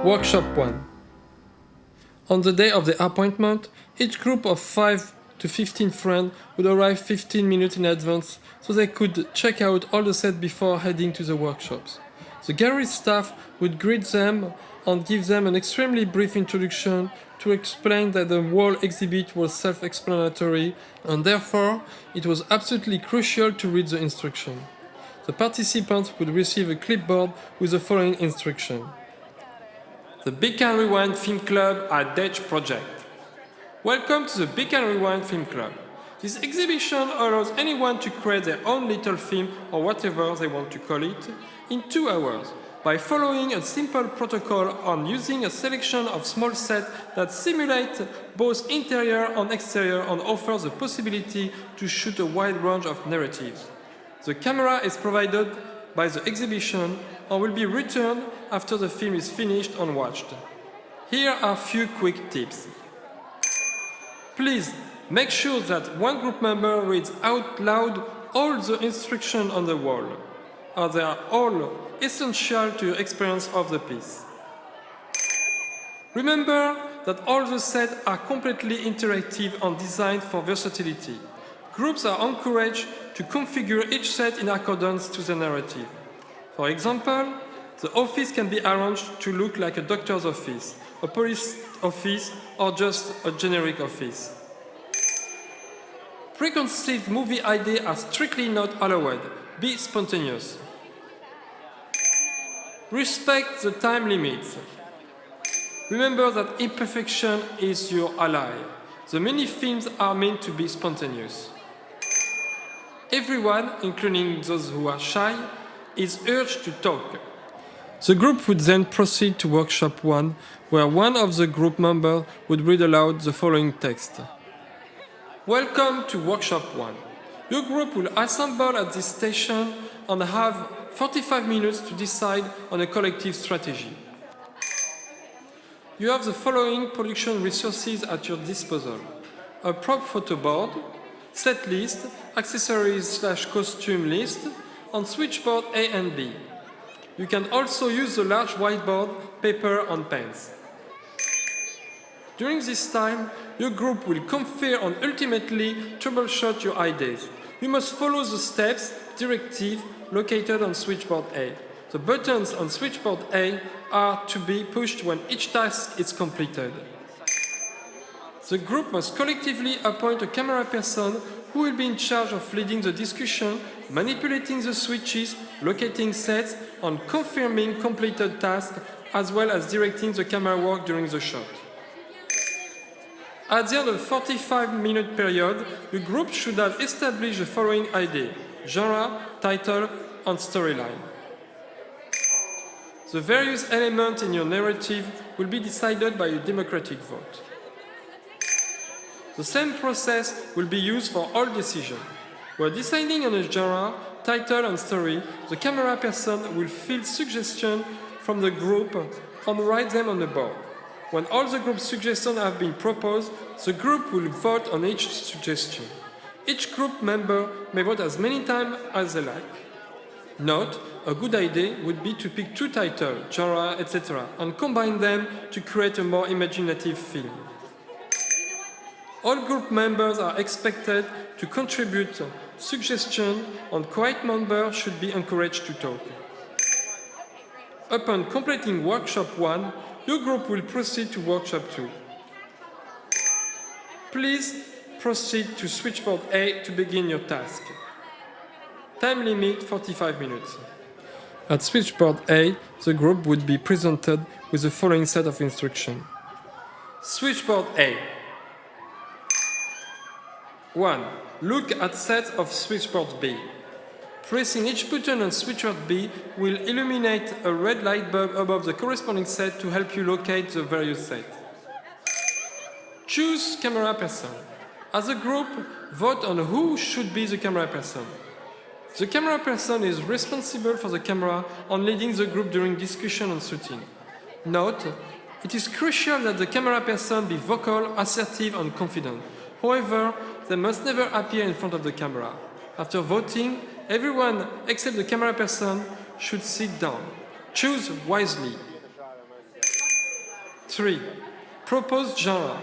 Workshop 1. On the day of the appointment, each group of 5 to 15 friends would arrive 15 minutes in advance so they could check out all the sets before heading to the workshops. The gallery staff would greet them and give them an extremely brief introduction to explain that the whole exhibit was self-explanatory and therefore it was absolutely crucial to read the instruction. The participants would receive a clipboard with the following instruction. The Big and Rewind Film Club at Dutch Project. Welcome to the Big and Rewind Film Club. This exhibition allows anyone to create their own little film or whatever they want to call it in 2 hours by following a simple protocol and using a selection of small sets that simulate both interior and exterior and offer the possibility to shoot a wide range of narratives. The camera is provided by the exhibition and will be returned after the film is finished and watched. Here are a few quick tips. Please make sure that one group member reads out loud all the instructions on the wall, as they are all essential to your experience of the piece. Remember that all the sets are completely interactive and designed for versatility. Groups are encouraged to configure each set in accordance to the narrative. For example, the office can be arranged to look like a doctor's office, a police office, or just a generic office. Preconceived movie ideas are strictly not allowed. Be spontaneous. Respect the time limits. Remember that imperfection is your ally. The mini films are meant to be spontaneous. Everyone, including those who are shy, is urged to talk. The group would then proceed to Workshop 1, where one of the group members would read aloud the following text. Welcome to Workshop 1. Your group will assemble at this station and have 45 minutes to decide on a collective strategy. You have the following production resources at your disposal. A prop photo board, set list, accessories/costume list, and switchboard A and B. You can also use the large whiteboard, paper and pens. During this time, your group will confer and ultimately troubleshoot your ideas. You must follow the steps, directive, located on switchboard A. The buttons on switchboard A are to be pushed when each task is completed. The group must collectively appoint a camera person who will be in charge of leading the discussion, manipulating the switches, locating sets, and confirming completed tasks, as well as directing the camera work during the shot. At the end of the 45-minute period, your group should have established the following idea: genre, title, and storyline. The various elements in your narrative will be decided by a democratic vote. The same process will be used for all decisions. While deciding on a genre, title and story, the camera person will field suggestions from the group and write them on the board. When all the group suggestions have been proposed, the group will vote on each suggestion. Each group member may vote as many times as they like. Note, a good idea would be to pick 2 titles, genre, etc., and combine them to create a more imaginative film. All group members are expected to contribute suggestions, and quiet members should be encouraged to talk. Upon completing Workshop 1, your group will proceed to Workshop 2. Please proceed to switchboard A to begin your task. Time limit 45 minutes. At switchboard A, the group would be presented with the following set of instructions. Switchboard A. 1. Look at set of switchboard B. Pressing each button on switchboard B will illuminate a red light bulb above the corresponding set to help you locate the various sets. Choose camera person. As a group, vote on who should be the camera person. The camera person is responsible for the camera and leading the group during discussion and shooting. Note, it is crucial that the camera person be vocal, assertive and confident. However, they must never appear in front of the camera. After voting, everyone except the camera person should sit down. Choose wisely. 3. Propose genre.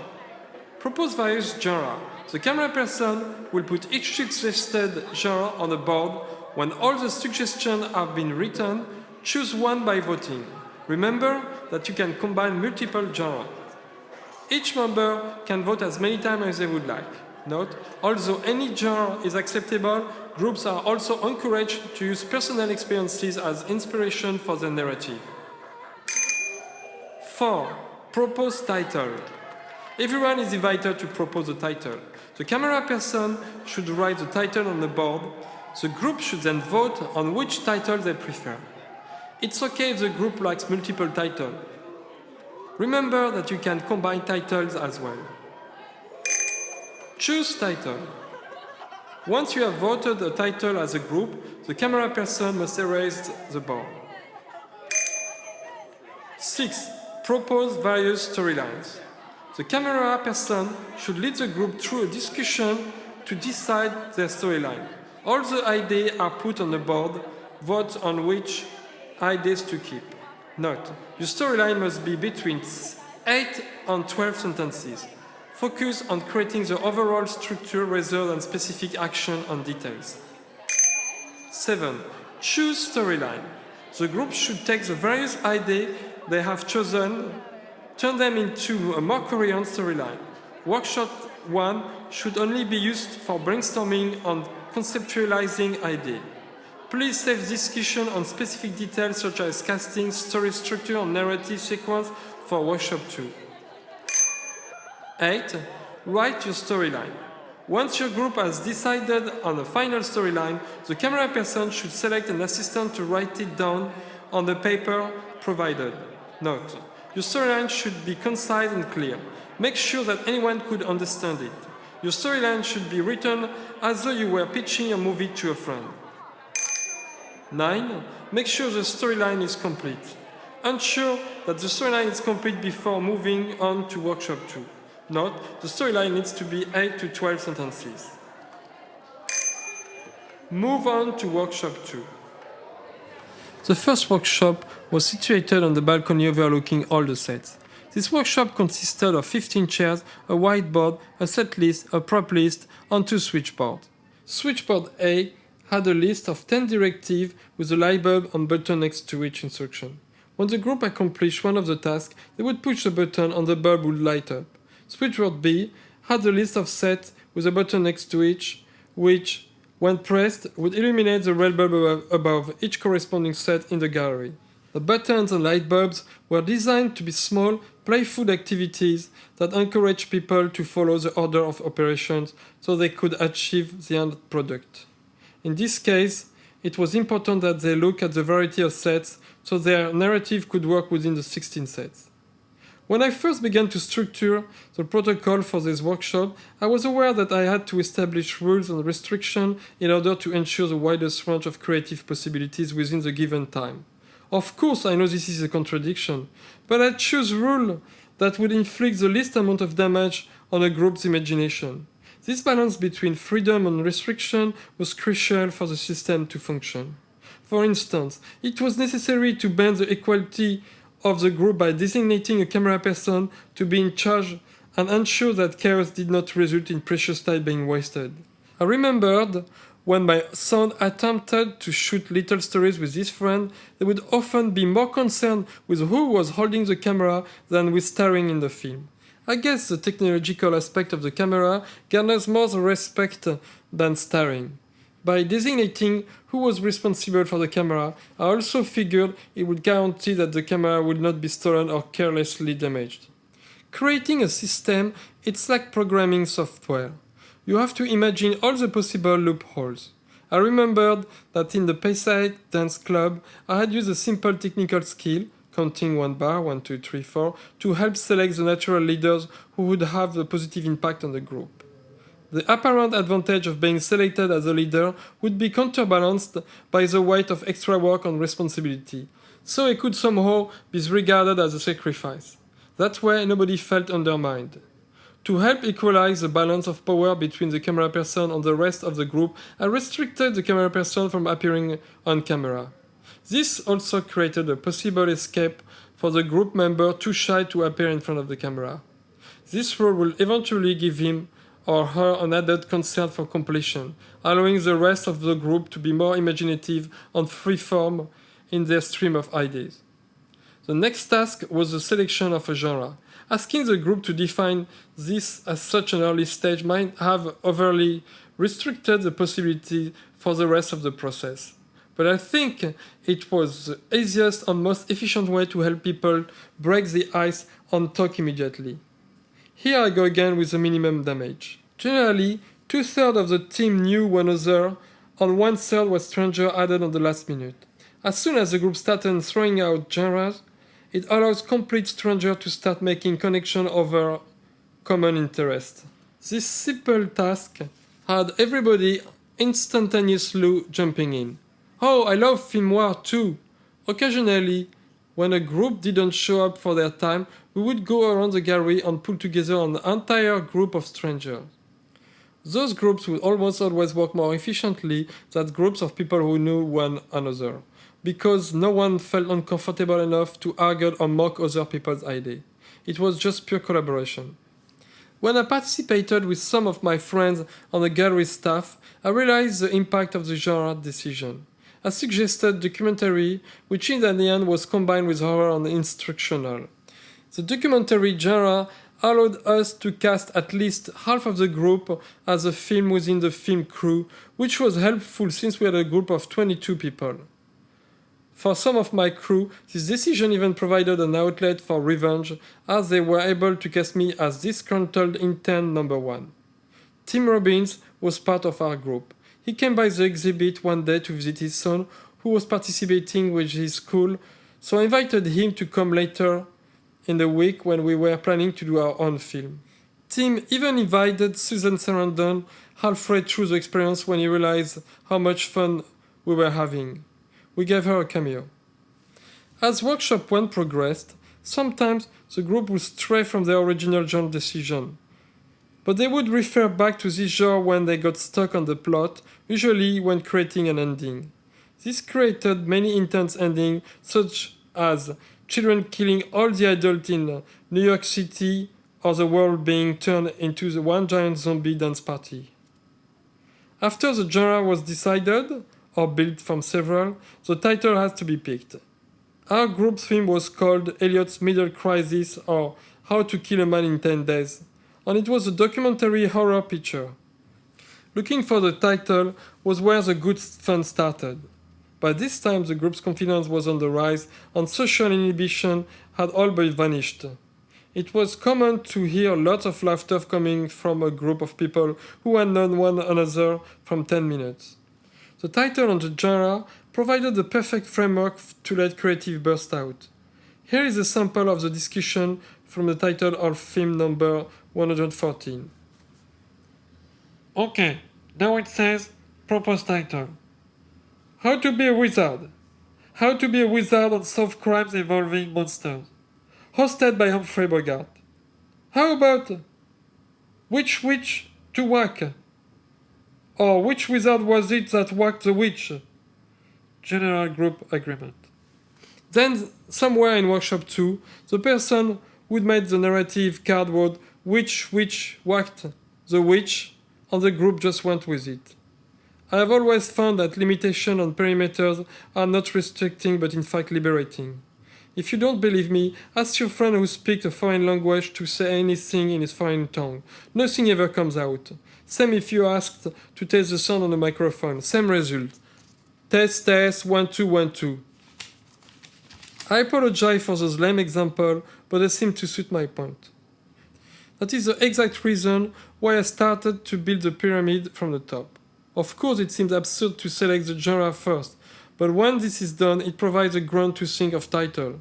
Propose various genres. The camera person will put each suggested genre on the board. When all the suggestions have been written, choose one by voting. Remember that you can combine multiple genres. Each member can vote as many times as they would like. Note, although any genre is acceptable, groups are also encouraged to use personal experiences as inspiration for their narrative. 4. Propose title. Everyone is invited to propose a title. The camera person should write the title on the board. The group should then vote on which title they prefer. It's okay if the group likes multiple titles. Remember that you can combine titles as well. Choose title. Once you have voted a title as a group, the camera person must erase the board. 6. Propose various storylines. The camera person should lead the group through a discussion to decide their storyline. All the ideas are put on the board. Vote on which ideas to keep. Note, your storyline must be between 8 and 12 sentences. Focus on creating the overall structure rather than specific action and details. 7. Choose storyline. The group should take the various ideas they have chosen, turn them into a more coherent storyline. Workshop 1 should only be used for brainstorming and conceptualizing ideas. Please save discussion on specific details such as casting, story structure, and narrative sequence for Workshop 2. 8. Write your storyline. Once your group has decided on a final storyline, the camera person should select an assistant to write it down on the paper provided. Note, your storyline should be concise and clear. Make sure that anyone could understand it. Your storyline should be written as though you were pitching a movie to a friend. 9. Make sure the storyline is complete. Ensure that the storyline is complete before moving on to Workshop 2. Note, the storyline needs to be 8 to 12 sentences. Move on to Workshop 2. The first workshop was situated on the balcony overlooking all the sets. This workshop consisted of 15 chairs, a whiteboard, a set list, a prop list, and 2 switchboards. Switchboard A had a list of 10 directives with a light bulb and button next to each instruction. When the group accomplished one of the tasks, they would push the button and the bulb would light up. Switchboard B had a list of sets with a button next to each, which, when pressed, would illuminate the red bulb above each corresponding set in the gallery. The buttons and light bulbs were designed to be small, playful activities that encourage people to follow the order of operations so they could achieve the end product. In this case, it was important that they look at the variety of sets so their narrative could work within the 16 sets. When I first began to structure the protocol for this workshop, I was aware that I had to establish rules and restrictions in order to ensure the widest range of creative possibilities within the given time. Of course, I know this is a contradiction, but I chose rules that would inflict the least amount of damage on a group's imagination. This balance between freedom and restriction was crucial for the system to function. For instance, it was necessary to bend the equality of the group by designating a camera person to be in charge and ensure that chaos did not result in precious time being wasted. I remembered when my son attempted to shoot little stories with his friend, they would often be more concerned with who was holding the camera than with starring in the film. I guess the technological aspect of the camera garners more respect than starring. By designating who was responsible for the camera, I also figured it would guarantee that the camera would not be stolen or carelessly damaged. Creating a system, it's like programming software. You have to imagine all the possible loopholes. I remembered that in the Payside Dance Club, I had used a simple technical skill, counting 1 bar, 1, 2, 3, 4, to help select the natural leaders who would have a positive impact on the group. The apparent advantage of being selected as a leader would be counterbalanced by the weight of extra work and responsibility, so it could somehow be regarded as a sacrifice. That way, nobody felt undermined. To help equalize the balance of power between the camera person and the rest of the group, I restricted the camera person from appearing on camera. This also created a possible escape for the group member too shy to appear in front of the camera. This role will eventually give him or her an added concern for completion, allowing the rest of the group to be more imaginative and freeform in their stream of ideas. The next task was the selection of a genre. Asking the group to define this at such an early stage might have overly restricted the possibility for the rest of the process. But I think it was the easiest and most efficient way to help people break the ice and talk immediately. Here I go again with the minimum damage. Generally, 2/3 of the team knew one another, and 1/3 was stranger added on the last minute. As soon as the group started throwing out genres, it allows complete strangers to start making connection over common interest. This simple task had everybody instantaneously jumping in. Oh, I love film noir too! Occasionally, when a group didn't show up for their time, we would go around the gallery and pull together an entire group of strangers. Those groups would almost always work more efficiently than groups of people who knew one another, because no one felt uncomfortable enough to argue or mock other people's ideas. It was just pure collaboration. When I participated with some of my friends on the gallery staff, I realized the impact of the genre decision. I suggested documentary, which in the end was combined with horror and instructional. The documentary genre allowed us to cast at least half of the group as a film within the film crew, which was helpful since we had a group of 22 people. For some of my crew, this decision even provided an outlet for revenge, as they were able to cast me as disgruntled intern number 1. Tim Robbins was part of our group. He came by the exhibit one day to visit his son, who was participating with his school, so I invited him to come later in the week when we were planning to do our own film. Tim even invited Susan Sarandon halfway through the experience when he realized how much fun we were having. We gave her a cameo. As workshop 1 progressed, sometimes the group would stray from their original genre decision. But they would refer back to this genre when they got stuck on the plot, usually when creating an ending. This created many intense endings, such as children killing all the adults in New York City, or the world being turned into the one giant zombie dance party. After the genre was decided, or built from several, the title has to be picked. Our group theme was called Elliot's Middle Crisis, or How to Kill a Man in 10 Days, and it was a documentary horror picture. Looking for the title was where the good fun started. By this time the group's confidence was on the rise and social inhibition had all but vanished. It was common to hear lots of laughter coming from a group of people who had known one another from 10 minutes. The title and the genre provided the perfect framework to let creative burst out. Here is a sample of the discussion from the title of film number 114. Okay, now it says proposed title. How to be a wizard. How to be a wizard and solve crimes involving monsters. Hosted by Humphrey Bogart. How about which witch to whack? Or which wizard was it that whacked the witch? General group agreement. Then, somewhere in workshop 2, the person who made the narrative card wrote which witch whacked the witch, and the group just went with it. I have always found that limitation on perimeters are not restricting but in fact liberating. If you don't believe me, ask your friend who speaks a foreign language to say anything in his foreign tongue. Nothing ever comes out. Same if you asked to test the sound on the microphone. Same result. Test, test, 1, 2, 1, 2. I apologize for those lame examples, but they seem to suit my point. That is the exact reason why I started to build the pyramid from the top. Of course, it seems absurd to select the genre first, but when this is done, it provides a ground to think of title.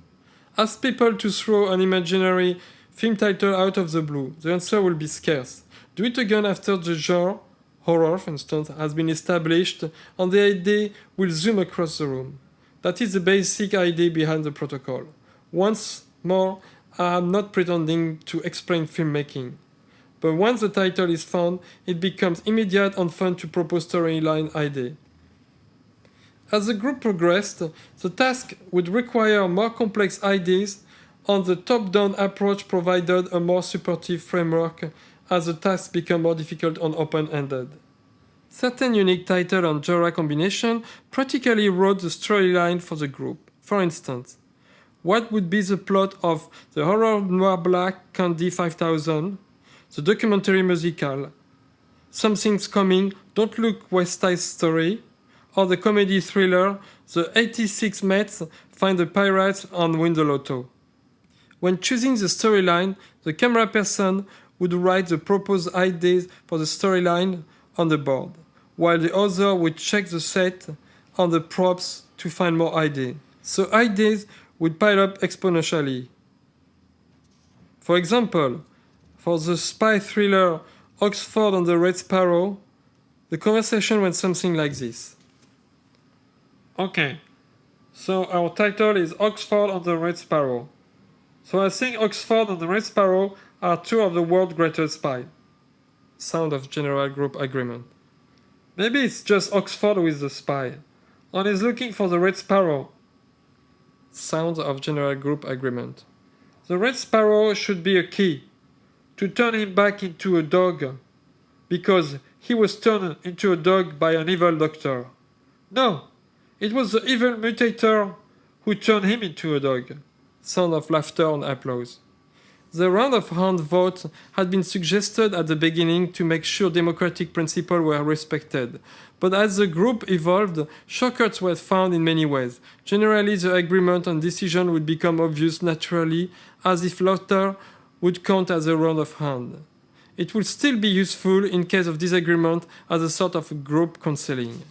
Ask people to throw an imaginary film title out of the blue. The answer will be scarce. Do it again after the genre, horror for instance, has been established, and the idea will zoom across the room. That is the basic idea behind the protocol. Once more, I am not pretending to explain filmmaking. But once the title is found, it becomes immediate and fun to propose storyline idea. As the group progressed, the task would require more complex ideas and the top-down approach provided a more supportive framework as the tasks become more difficult and open-ended. Certain unique title and genre combination practically wrote the storyline for the group. For instance, what would be the plot of the horror noir black Candy 5000, the documentary musical Something's Coming, Don't Look West Side Story, or the comedy thriller The 86 Mates Find the Pirates and Win the Lotto. When choosing the storyline, the camera person would write the proposed ideas for the storyline on the board, while the other would check the set and the props to find more ideas. So ideas would pile up exponentially. For example, for the spy thriller Oxford and the Red Sparrow, the conversation went something like this. Okay, so our title is Oxford and the Red Sparrow. So I think Oxford and the Red Sparrow are two of the world's greatest spies. Sound of general group agreement. Maybe it's just Oxford who is the spy, and is looking for the Red Sparrow. Sound of general group agreement. The Red Sparrow should be a key to turn him back into a dog, because he was turned into a dog by an evil doctor. No, it was the evil mutator who turned him into a dog. Sound of laughter and applause. The round of hand vote had been suggested at the beginning to make sure democratic principles were respected. But as the group evolved, shortcuts were found in many ways. Generally, the agreement and decision would become obvious naturally, as if laughter would count as a round of hand. It would still be useful in case of disagreement as a sort of group counseling.